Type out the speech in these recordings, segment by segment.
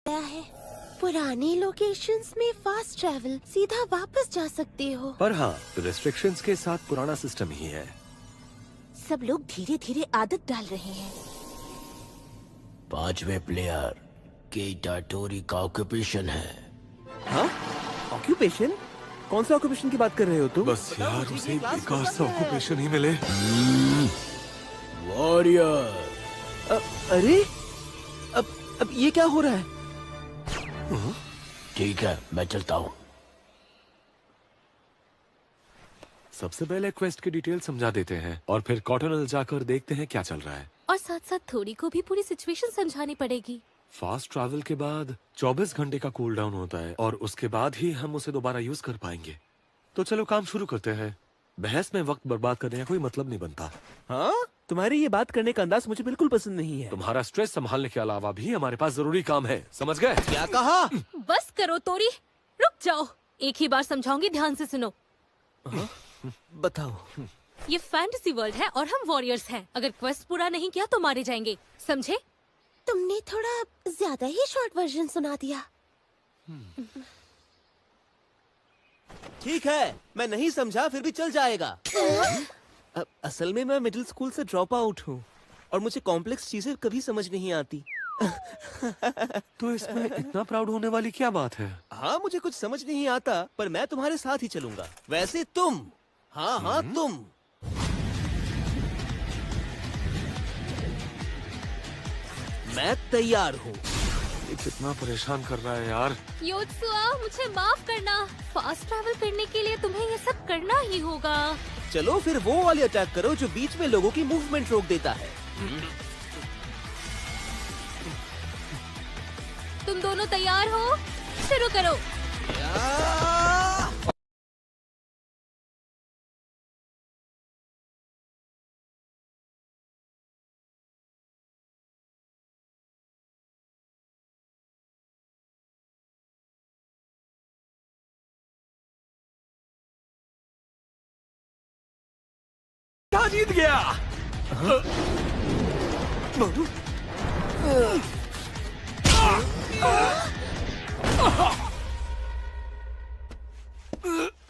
गया है। पुराने लोकेशंस में फास्ट ट्रैवल सीधा वापस जा सकते हो। पर हाँ, रेस्ट्रिक्शंस के साथ पुराना सिस्टम ही है। सब लोग धीरे धीरे आदत डाल रहे हैं। 5वें प्लेयर केटा टोरी का ऑक्यूपेशन है। हाँ? ऑक्यूपेशन? कौन सा ऑक्यूपेशन की बात कर रहे हो तुम? बस यार उसे बेकार सा ऑक्यूपेशन ही मिले। वॉरियर। अरे अब ये क्या हो रहा है? ठीक है, मैं चलता हूँ। सबसे पहले क्वेस्ट की डिटेल समझा देते हैं और फिर कॉटनल जाकर देखते हैं क्या चल रहा है। और साथ साथ थोड़ी को भी पूरी सिचुएशन समझानी पड़ेगी। फास्ट ट्रैवल के बाद 24 घंटे का कूल डाउन होता है और उसके बाद ही हम उसे दोबारा यूज कर पाएंगे। तो चलो काम शुरू करते हैं। बहस में वक्त बर्बाद करने का कोई मतलब नहीं बनता। हाँ? तुम्हारी ये बात करने का अंदाज मुझे बिल्कुल पसंद नहीं है। तुम्हारा स्ट्रेस संभालने के अलावा भी हमारे पास जरूरी काम है, समझ गए? क्या कहा? बस करो तोरी, रुक जाओ। एक ही बार समझाऊंगी, ध्यान से सुनो। बताओ। ये फैंटेसी वर्ल्ड है और हम वॉरियर्स हैं। अगर क्वेस्ट पूरा नहीं किया तो मारे जाएंगे, समझे? तुमने थोड़ा ज्यादा ही शॉर्ट वर्जन सुना दिया। ठीक है, मैं नहीं समझा फिर भी चल जाएगा। असल में मैं मिडिल स्कूल से ड्रॉप आउट हूँ और मुझे कॉम्प्लेक्स चीजें कभी समझ नहीं आती। तो इसमें इतना प्राउड होने वाली क्या बात है? हाँ, मुझे कुछ समझ नहीं आता पर मैं तुम्हारे साथ ही चलूंगा। वैसे तुम, हाँ तुम। मैं तैयार हूँ। ये कितना परेशान कर रहा है यार। योत्सुआ, मुझे माफ करना। फास्ट ट्रैवल करने के लिए तुम्हें ये सब करना ही होगा। चलो फिर वो वाली अटैक करो जो बीच में लोगों की मूवमेंट रोक देता है। तुम दोनों तैयार हो? शुरू करो। जीत गया।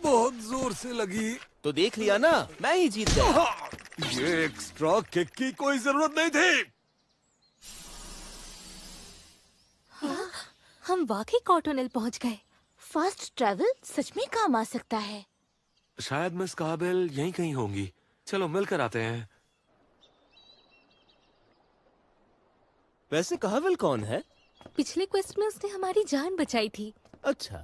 बहुत जोर से लगी। तो देख लिया ना, मैं ही जीत गया। ये एक्स्ट्रा किक की कोई जरूरत नहीं थी। हम वाकई कॉटोनेल पहुंच गए। फास्ट ट्रैवल सच में काम आ सकता है। शायद मिस काबिल यहीं कहीं होंगी। चलो मिलकर आते हैं। वैसे कहाविल कौन है? पिछले क्वेस्ट में उसने हमारी जान बचाई थी। अच्छा।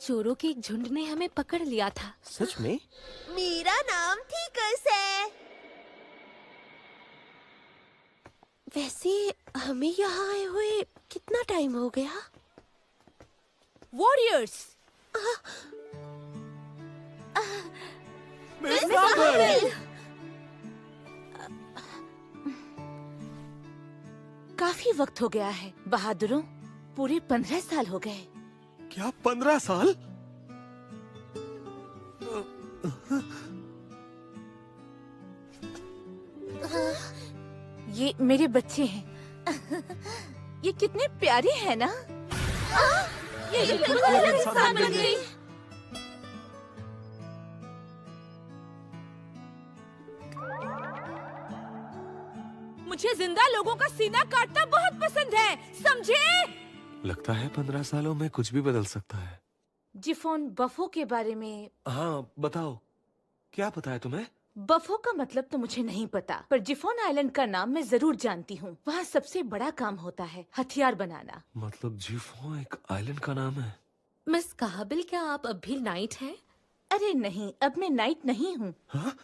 चोरों के एक झुंड ने हमें पकड़ लिया था। सच में? मेरा नाम थीकस है। वैसे हमें यहाँ आए हुए कितना टाइम हो गया? वॉरियर्स। मिस काबिल! काफी वक्त हो गया है बहादुरों। पूरे 15 साल हो गए। क्या 15 साल? ये मेरे बच्चे हैं। ये कितने प्यारे हैं ना? ये बिल्कुल अलग इंसान बन गई। मुझे जिंदा लोगों का सीना काटना बहुत पसंद है, समझे? लगता है 15 सालों में कुछ भी बदल सकता है। जिफोन बफो के बारे में। हाँ बताओ, क्या पता है तुम्हें? बफो का मतलब तो मुझे नहीं पता, पर जिफोन आइलैंड का नाम मैं जरूर जानती हूँ। वहाँ सबसे बड़ा काम होता है हथियार बनाना। मतलब जिफो एक आइलैंड का नाम है? मिस काबिल, क्या आप अब भी नाइट हैं? अरे नहीं, अब मैं नाइट नहीं हूँ। हाँ?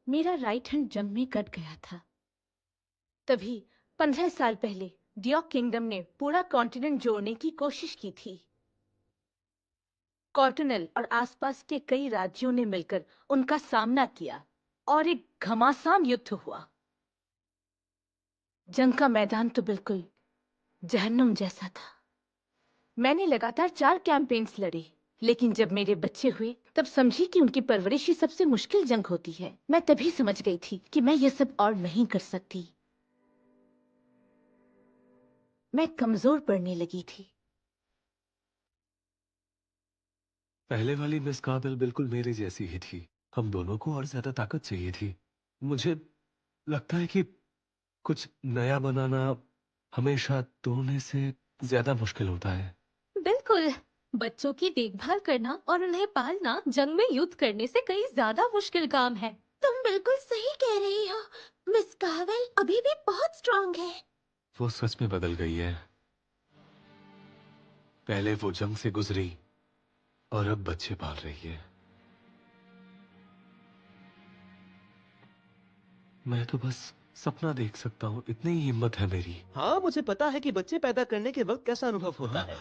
मेरा राइट हैंड जंग में कट गया था। तभी 15 साल पहले डियोक किंगडम ने पूरा कॉन्टिनेंट जोड़ने की कोशिश की थी। कॉर्टनल और आसपास के कई राज्यों ने मिलकर उनका सामना किया और एक घमासान युद्ध हुआ। जंग का मैदान तो बिल्कुल जहन्नुम जैसा था। मैंने लगातार 4 कैंपेन्स लड़ी, लेकिन जब मेरे बच्चे हुए तब समझी कि उनकी परवरिश ही सबसे मुश्किल जंग होती है। मैं तभी समझ गई थी कि मैं ये सब और नहीं कर सकती। मैं कमजोर पड़ने लगी थी। पहले वाली मिस काबिल बिल्कुल मेरे जैसी ही थी। हम दोनों को और ज्यादा ताकत चाहिए थी। मुझे लगता है कि कुछ नया बनाना हमेशा तोड़ने से ज्यादा मुश्किल होता है। बिल्कुल। बच्चों की देखभाल करना और उन्हें पालना जंग में युद्ध करने से कहीं ज्यादा मुश्किल काम है। तुम बिल्कुल सही कह रही हो। मिस कावेल अभी भी बहुत स्ट्रांग है। वो सच में बदल गई है। पहले वो जंग से गुजरी और अब बच्चे पाल रही है। मैं तो बस सपना देख सकता हूँ, इतनी ही हिम्मत है मेरी। हाँ, मुझे पता है कि बच्चे पैदा करने के वक्त कैसा अनुभव होता है।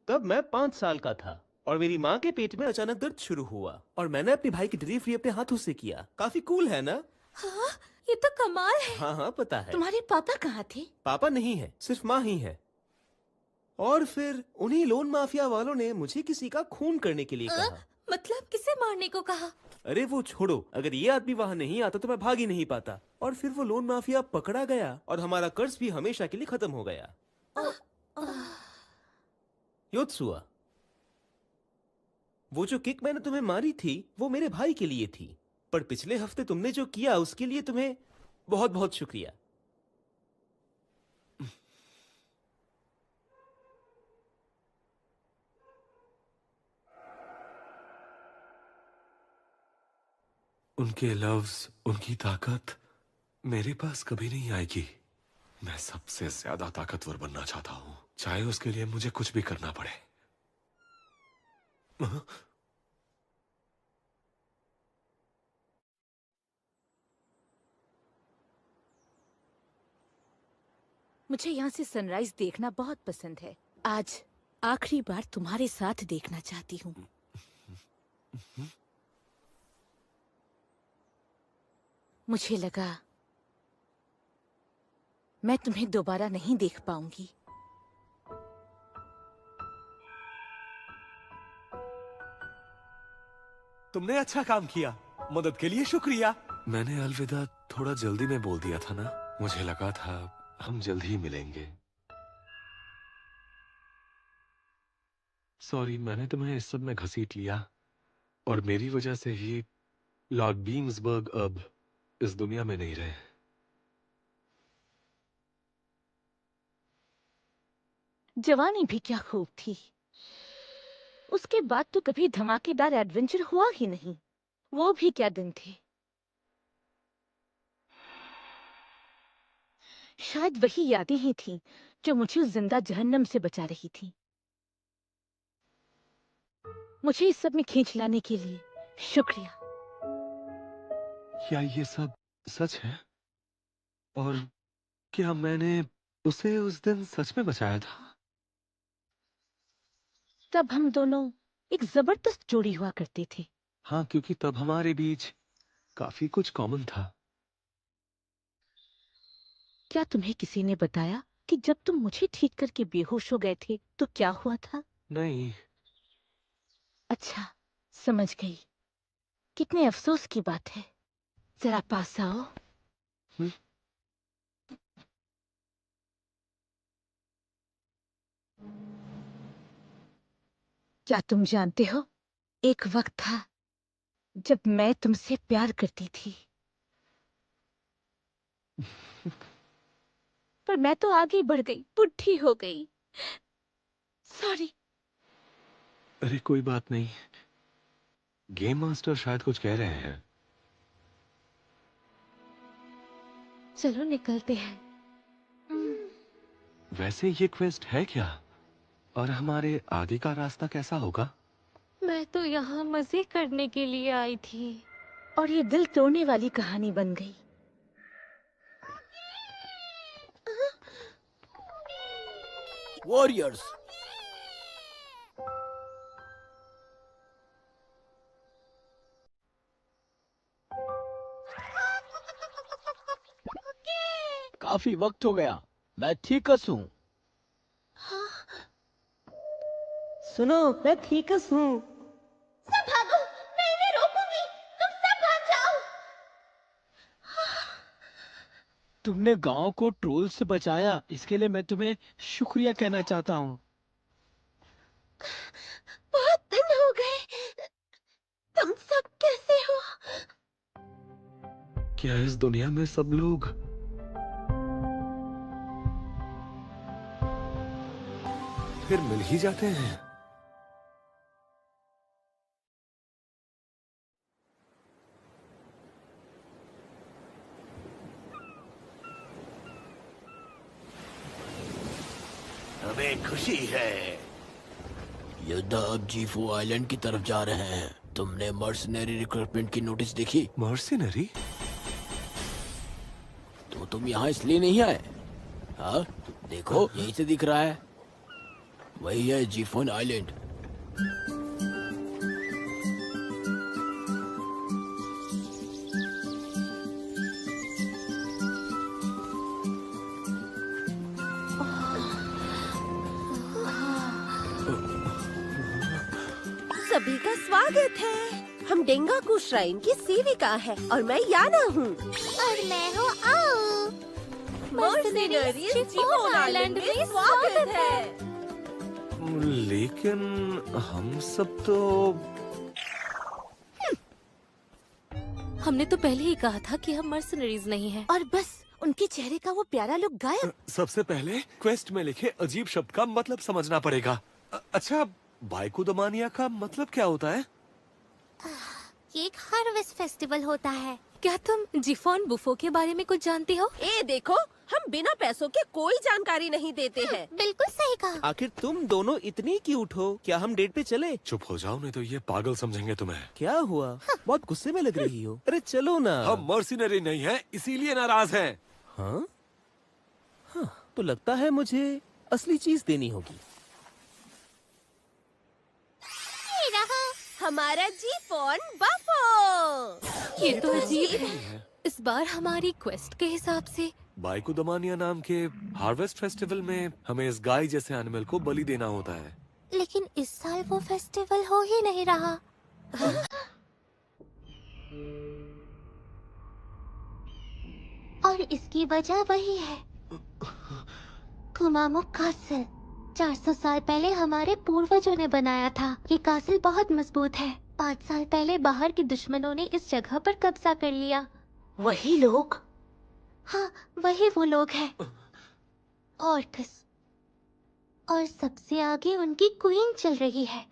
तब मैं 5 साल का था और मेरी माँ के पेट में अचानक दर्द शुरू हुआ और मैंने अपने भाई की डिलीवरी अपने हाथों से किया। काफी कूल है ना? हाँ, ये तो कमाल है। हाँ हाँ, पता है। तुम्हारे पापा कहाँ थे? पापा नहीं है, सिर्फ माँ ही है। और फिर उन्हीं लोन माफिया वालों ने मुझे किसी का खून करने के लिए कहा। मतलब किसे मारने को कहा? अरे वो छोड़ो, अगर ये आदमी वहाँ नहीं आता तो मैं भाग ही नहीं पाता। और फिर वो लोन माफिया पकड़ा गया और हमारा कर्ज भी हमेशा के लिए खत्म हो गया। योत्सुआ, वो जो किक मैंने तुम्हें मारी थी वो मेरे भाई के लिए थी, पर पिछले हफ्ते तुमने जो किया उसके लिए तुम्हें बहुत बहुत शुक्रिया। उनके लफ्ज, उनकी ताकत मेरे पास कभी नहीं आएगी। मैं सबसे ज्यादा ताकतवर बनना चाहता हूँ, चाहे उसके लिए मुझे कुछ भी करना पड़े। मुझे यहाँ से सनराइज देखना बहुत पसंद है। आज आखिरी बार तुम्हारे साथ देखना चाहती हूँ। मुझे लगा मैं तुम्हें दोबारा नहीं देख पाऊंगी। तुमने अच्छा काम किया, मदद के लिए शुक्रिया। मैंने अलविदा थोड़ा जल्दी में बोल दिया था ना। मुझे लगा था हम जल्द ही मिलेंगे। सॉरी, मैंने तुम्हें इस सब में घसीट लिया और मेरी वजह से ही लॉर्ड बीम्सबर्ग अब इस दुनिया में नहीं रहे। जवानी भी क्या खूब थी। उसके बाद तो कभी धमाकेदार एडवेंचर हुआ ही नहीं। वो भी क्या दिन थे। शायद वही यादें ही थीं जो मुझे उस जिंदा जहन्नम से बचा रही थी। मुझे इस सब में खींच लाने के लिए शुक्रिया। क्या ये सब सच है? और क्या मैंने उसे उस दिन सच में बचाया था? तब हम दोनों एक जबरदस्त जोड़ी हुआ करते थे। हाँ, क्योंकि तब हमारे बीच काफी कुछ कॉमन था। क्या तुम्हें किसी ने बताया कि जब तुम मुझे ठीक करके बेहोश हो गए थे तो क्या हुआ था? नहीं। अच्छा, समझ गई। कितने अफसोस की बात है। जरा पास आओ। हम्म? क्या तुम जानते हो, एक वक्त था जब मैं तुमसे प्यार करती थी। पर मैं तो आगे बढ़ गई, बुढ़ी हो गई। सॉरी। अरे कोई बात नहीं। गेम मास्टर शायद कुछ कह रहे हैं। चलो निकलते हैं। वैसे ये क्वेस्ट है क्या? और हमारे आगे का रास्ता कैसा होगा? मैं तो यहाँ मजे करने के लिए आई थी। और ये दिल तोड़ने वाली कहानी बन गई। वॉरियर्स, काफी वक्त हो गया। मैं ठीक हूँ। सुनो, मैं ठीक हूँ। सब भागो, मैं इन्हें रोकूंगी। तुम सब भाग जाओ। तुमने गांव को ट्रोल से बचाया, इसके लिए मैं तुम्हें शुक्रिया कहना चाहता हूँ। बहुत दिन हो गए। तुम सब कैसे हो? क्या इस दुनिया में सब लोग फिर मिल ही जाते हैं? हमें खुशी है। योद्धा अब G4 आइलैंड की तरफ जा रहे हैं। तुमने मर्सनरी रिक्रूटमेंट की नोटिस देखी? मर्सिनरी? तो तुम यहाँ इसलिए नहीं आए? हाँ, देखो यहीं से दिख रहा है। वही है G4 आइलैंड। सभी का स्वागत है। हम डेंगाकू श्राइन की सेविका है और मैं याना हूँ। और मैं हूँ आओ। मर्सिनरीज G4 आइलैंड में स्वागत है। लेकिन हम सब तो हमने तो पहले ही कहा था कि हम मर्सनरीज नहीं हैं। और बस उनके चेहरे का वो प्यारा लुक गायब। सबसे पहले क्वेस्ट में लिखे अजीब शब्द का मतलब समझना पड़ेगा। अच्छा, बाइकू दमानिया का मतलब क्या होता है? ये एक हार्वेस्ट फेस्टिवल होता है। क्या तुम जिफोन बुफो के बारे में कुछ जानती हो? ए देखो, हम बिना पैसों के कोई जानकारी नहीं देते हैं। बिल्कुल सही कहा। आखिर तुम दोनों इतनी क्यूट हो, क्या हम डेट पे चले? चुप हो जाओ, नहीं तो ये पागल समझेंगे तुम्हें। क्या हुआ? बहुत गुस्से में लग रही हो। अरे चलो ना। हम मर्सिनरी नहीं हैं, इसीलिए नाराज हैं। हाँ? हाँ, तो लगता है मुझे असली चीज देनी होगी। ये रहा हमारा G4 बफो। ये तो अजीब है। इस बार हमारी क्वेस्ट के हिसाब से बाइकू दमानिया नाम के हार्वेस्ट फेस्टिवल में हमें इस गाय जैसे एनिमल को बलि देना होता है। लेकिन इस साल वो फेस्टिवल हो ही नहीं रहा। और इसकी वजह वही है, कुमामो कासल। 400 साल पहले हमारे पूर्वजों ने बनाया था। ये कासल बहुत मजबूत है। 5 साल पहले बाहर के दुश्मनों ने इस जगह पर कब्जा कर लिया। वही लोग? हाँ, वही वो लोग हैं। ऑर्कस। और सबसे आगे उनकी क्वीन चल रही है।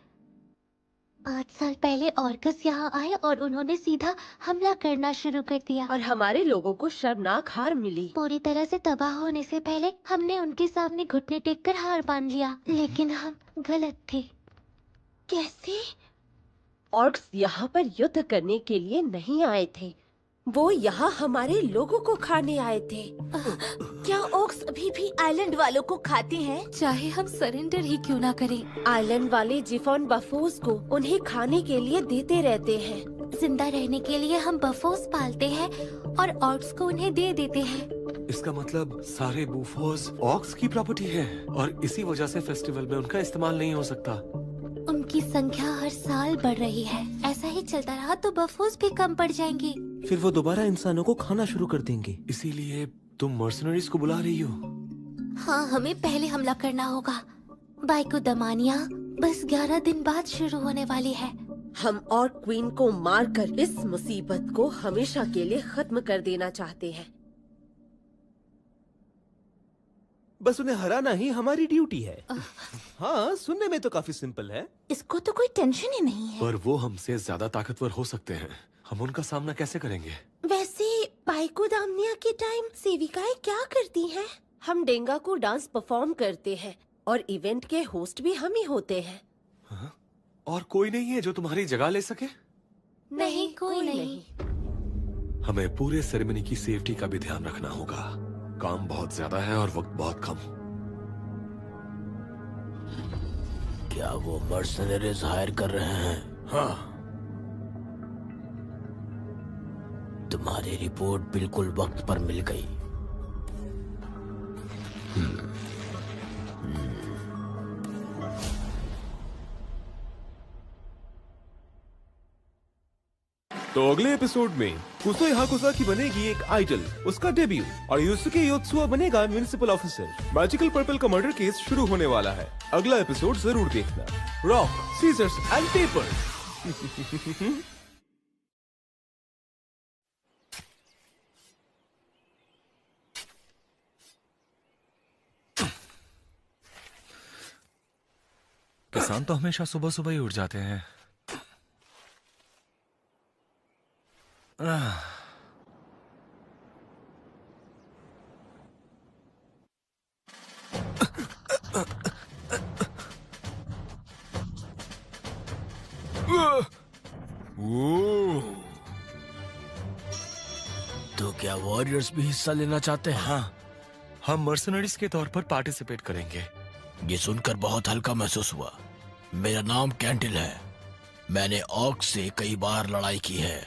5 साल पहले ऑर्कस यहाँ आए और उन्होंने सीधा हमला करना शुरू कर दिया। और हमारे लोगों को शर्मनाक हार मिली। पूरी तरह से तबाह होने से पहले हमने उनके सामने घुटने टेककर हार मान लिया। लेकिन हम गलत थे। कैसे? ऑर्क्स यहाँ पर युद्ध करने के लिए नहीं आए थे। वो यहाँ हमारे लोगों को खाने आए थे। क्या ऑर्क्स अभी भी आइलैंड वालों को खाते हैं? चाहे हम सरेंडर ही क्यों ना करें। आइलैंड वाले जिफोन बफोस को उन्हें खाने के लिए देते रहते हैं। जिंदा रहने के लिए हम बफोस पालते हैं और ऑर्क्स को उन्हें दे देते हैं। इसका मतलब सारे बूफोस ऑक्स की प्रॉपर्टी है और इसी वजह से फेस्टिवल में उनका इस्तेमाल नहीं हो सकता। उनकी संख्या हर साल बढ़ रही है। ऐसा ही चलता रहा तो बफोस भी कम पड़ जाएंगी। फिर वो दोबारा इंसानों को खाना शुरू कर देंगे। इसीलिए तुम मर्सनरीज को बुला रही हो? हाँ, हमें पहले हमला करना होगा। बाइकू दमानिया बस 11 दिन बाद शुरू होने वाली है। हम और क्वीन को मारकर इस मुसीबत को हमेशा के लिए खत्म कर देना चाहते हैं। बस उन्हें हराना ही हमारी ड्यूटी है। हाँ, सुनने में तो काफी सिंपल है। इसको तो कोई टेंशन ही नहीं है। पर वो हमसे ज्यादा ताकतवर हो सकते हैं। हम उनका सामना कैसे करेंगे? वैसे बाइकू दामनिया के टाइम सेविकाएं क्या करती हैं? हम डेंगाकू डांस परफॉर्म करते हैं और इवेंट के होस्ट भी हम ही होते हैं। हाँ? और कोई नहीं है जो तुम्हारी जगह ले सके? नहीं, कोई नहीं। हमें पूरे सेरेमनी की सेफ्टी का भी ध्यान रखना होगा। काम बहुत ज्यादा है और वक्त बहुत कम। क्या वो मर्सनरीज हायर कर रहे हैं? हाँ। तुम्हारी रिपोर्ट बिल्कुल वक्त पर मिल गई। तो अगले एपिसोड में कुसो हाकुसाकी बनेगी एक आइडल, उसका डेब्यू, और युसुके योत्सुआ बनेगा म्युनिसिपल ऑफिसर। मैजिकल पर्पल का मर्डर केस शुरू होने वाला है। अगला एपिसोड जरूर देखना। Rock, scissors and paper. किसान तो हमेशा सुबह सुबह ही उठ जाते हैं। तो क्या वॉरियर्स भी हिस्सा लेना चाहते हैं? हाँ, हम मर्सनरीज के तौर पर पार्टिसिपेट करेंगे। ये सुनकर बहुत हल्का महसूस हुआ। मेरा नाम कैंटिल है। मैंने ऑक्स से कई बार लड़ाई की है।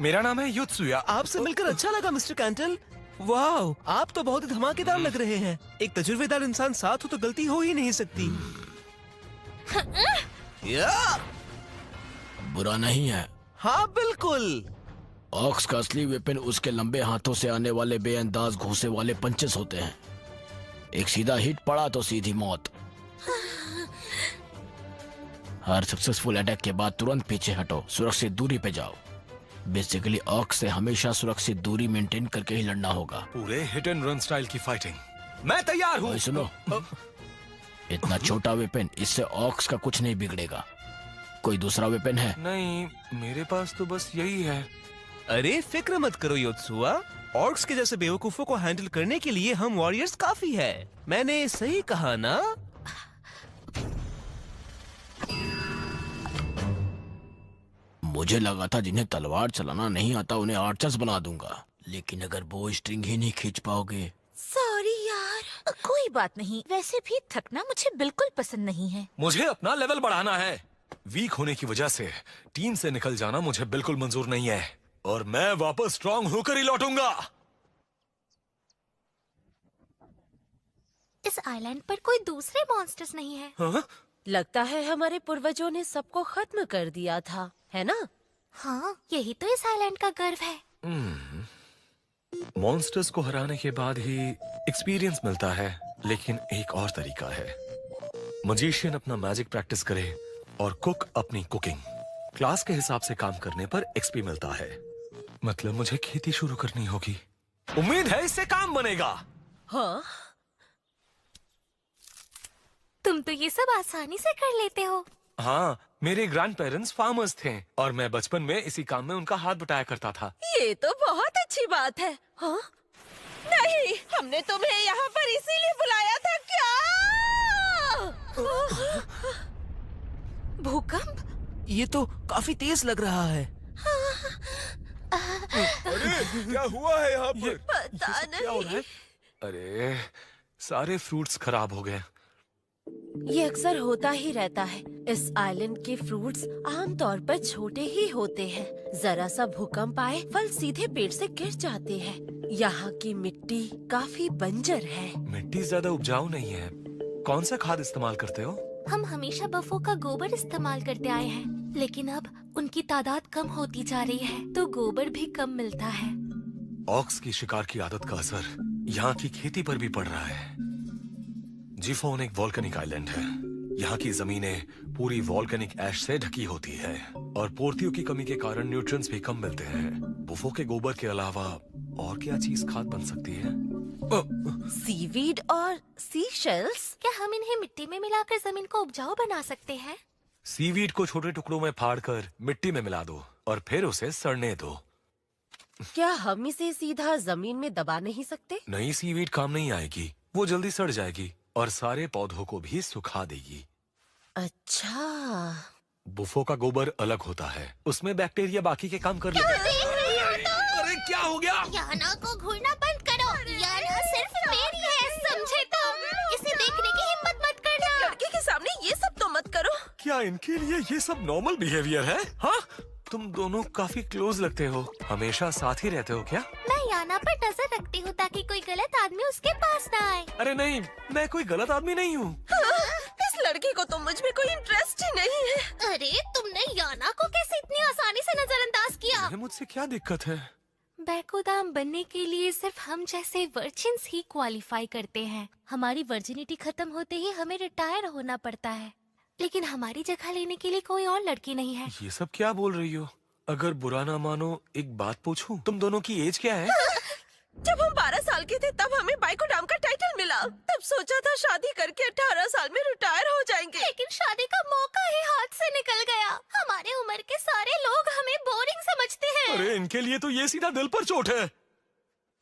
मेरा नाम है युत्सुया। आपसे मिलकर अच्छा लगा मिस्टर कैंटल। वाह, आप तो बहुत ही धमाकेदार लग रहे हैं। एक तजुर्बेदार इंसान साथ हो तो गलती हो ही नहीं सकती। या! बुरा नहीं है। हाँ बिल्कुल। ऑक्स का असली वेपन उसके लंबे हाथों से आने वाले बेअंदाज घूंसे वाले पंचेस होते हैं। एक सीधा हिट पड़ा तो सीधी मौत। हर सक्सेसफुल अटैक के बाद तुरंत पीछे हटो, सुरक्षित दूरी पे जाओ। बेसिकली ऑक्स से हमेशा सुरक्षित दूरी मेंटेन करके ही लड़ना होगा। पूरे हिट एंड रन स्टाइल की फाइटिंग। मैं तैयार हूँ। सुनो, इतना छोटा वेपन, इससे ऑक्स का कुछ नहीं बिगड़ेगा। कोई दूसरा वेपन है? नहीं, मेरे पास तो बस यही है। अरे फिक्र मत करो योत्सुआ, ऑर्क्स के जैसे बेवकूफों को हैंडल करने के लिए हम वॉरियर्स काफी है। मैंने सही कहा ना? मुझे लगा था जिन्हें तलवार चलाना नहीं आता उन्हें आर्चर्स बना दूंगा, लेकिन अगर बो स्ट्रिंग ही नहीं खींच पाओगे। सॉरी यार। कोई बात नहीं, वैसे भी थकना मुझे बिल्कुल पसंद नहीं है। मुझे अपना लेवल बढ़ाना है। वीक होने की वजह से टीम से निकल जाना मुझे बिल्कुल मंजूर नहीं है, और मैं वापस स्ट्रांग होकर ही लौटूंगा। इस आइलैंड पर कोई दूसरे मॉन्स्टर्स नहीं है। हाँ? लगता है हमारे पूर्वजों ने सबको खत्म कर दिया था, है ना? हाँ, यही तो इस आइलैंड का गर्व है। मॉन्स्टर्स को हराने के बाद ही एक्सपीरियंस मिलता है, लेकिन एक और तरीका है। मजिशियन अपना मैजिक प्रैक्टिस करे और कुक अपनी कुकिंग। क्लास के हिसाब से काम करने पर एक्सपी मिलता है। मतलब मुझे खेती शुरू करनी होगी। उम्मीद है इससे काम बनेगा। हाँ, तुम तो ये सब आसानी से कर लेते हो। हाँ, मेरे ग्रैंड पेरेंट्स फार्मर्स थे और मैं बचपन में इसी काम में उनका हाथ बटाया करता था। ये तो बहुत अच्छी बात है। हाँ? नहीं, हमने तुम्हें यहाँ पर इसीलिए बुलाया था क्या? भूकंप? ये तो काफी तेज लग रहा है। अरे क्या हुआ है यहाँ पर? पता क्या हो रहा है? अरे सारे फ्रूट्स खराब हो गए। ये अक्सर होता ही रहता है। इस आइलैंड के फ्रूट्स आमतौर पर छोटे ही होते हैं। जरा सा भूकंप आए, फल सीधे पेड़ से गिर जाते हैं। यहाँ की मिट्टी काफी बंजर है। मिट्टी ज्यादा उपजाऊ नहीं है। कौन सा खाद इस्तेमाल करते हो? हम हमेशा बफो का गोबर इस्तेमाल करते आए हैं, लेकिन अब उनकी तादाद कम होती जा रही है, तो गोबर भी कम मिलता है। ऑक्स की शिकार की आदत का असर यहाँ की खेती पर भी पड़ रहा है। जिफोन एक वॉल्केनिक आइलैंड है। यहाँ की जमीनें पूरी वॉल्केनिक ऐश से ढकी होती है और पोर्तियों की कमी के कारण न्यूट्रिएंट्स भी कम मिलते हैं। बुफो के गोबर के अलावा और क्या चीज खाद बन सकती है? सीवीड और सी शेल्स? क्या हम इन्हें मिट्टी में मिलाकर जमीन को उपजाऊ बना सकते हैं? सीवीड को छोटे टुकड़ों में फाड़कर मिट्टी में मिला दो और फिर उसे सड़ने दो। क्या हम इसे सीधा जमीन में दबा नहीं सकते? नई सीवीड काम नहीं आएगी, वो जल्दी सड़ जाएगी और सारे पौधों को भी सुखा देगी। अच्छा, बुफो का गोबर अलग होता है, उसमें बैक्टीरिया बाकी के काम कर लेते हैं। अरे क्या हो गया? याना को घूरना बंद करो। याना सिर्फ मेरी है, समझे तुम? इसे देखने की हिम्मत मत करना। लड़के के सामने ये सब तो मत करो। क्या इनके लिए ये सब नॉर्मल बिहेवियर है? हाँ, तुम दोनों काफी क्लोज लगते हो। हमेशा साथ ही रहते हो क्या? मैं याना पर नजर रखती हूँ ताकि कोई गलत आदमी उसके पास ना आए। अरे नहीं, मैं कोई गलत आदमी नहीं हूँ। इस लड़के को को तो मुझ में कोई इंटरेस्ट ही नहीं है। अरे तुमने याना को कैसे इतनी आसानी से नजरअंदाज किया? मुझसे क्या दिक्कत है? बैकुदाम बनने के लिए सिर्फ हम जैसे वर्जिन्स ही क्वालिफाई करते हैं। हमारी वर्जिनिटी खत्म होते ही हमें रिटायर होना पड़ता है, लेकिन हमारी जगह लेने के लिए कोई और लड़की नहीं है। ये सब क्या बोल रही हो? अगर बुरा ना मानो एक बात पूछूं, तुम दोनों की एज क्या है? जब हम 12 साल के थे तब हमें बाइकोडाम का टाइटल मिला। तब सोचा था शादी करके 18 साल में रिटायर हो जाएंगे, लेकिन शादी का मौका ही हाथ से निकल गया। हमारे उम्र के सारे लोग हमें बोरिंग समझते हैं। अरे इनके लिए तो ये सीधा दिल पर चोट है।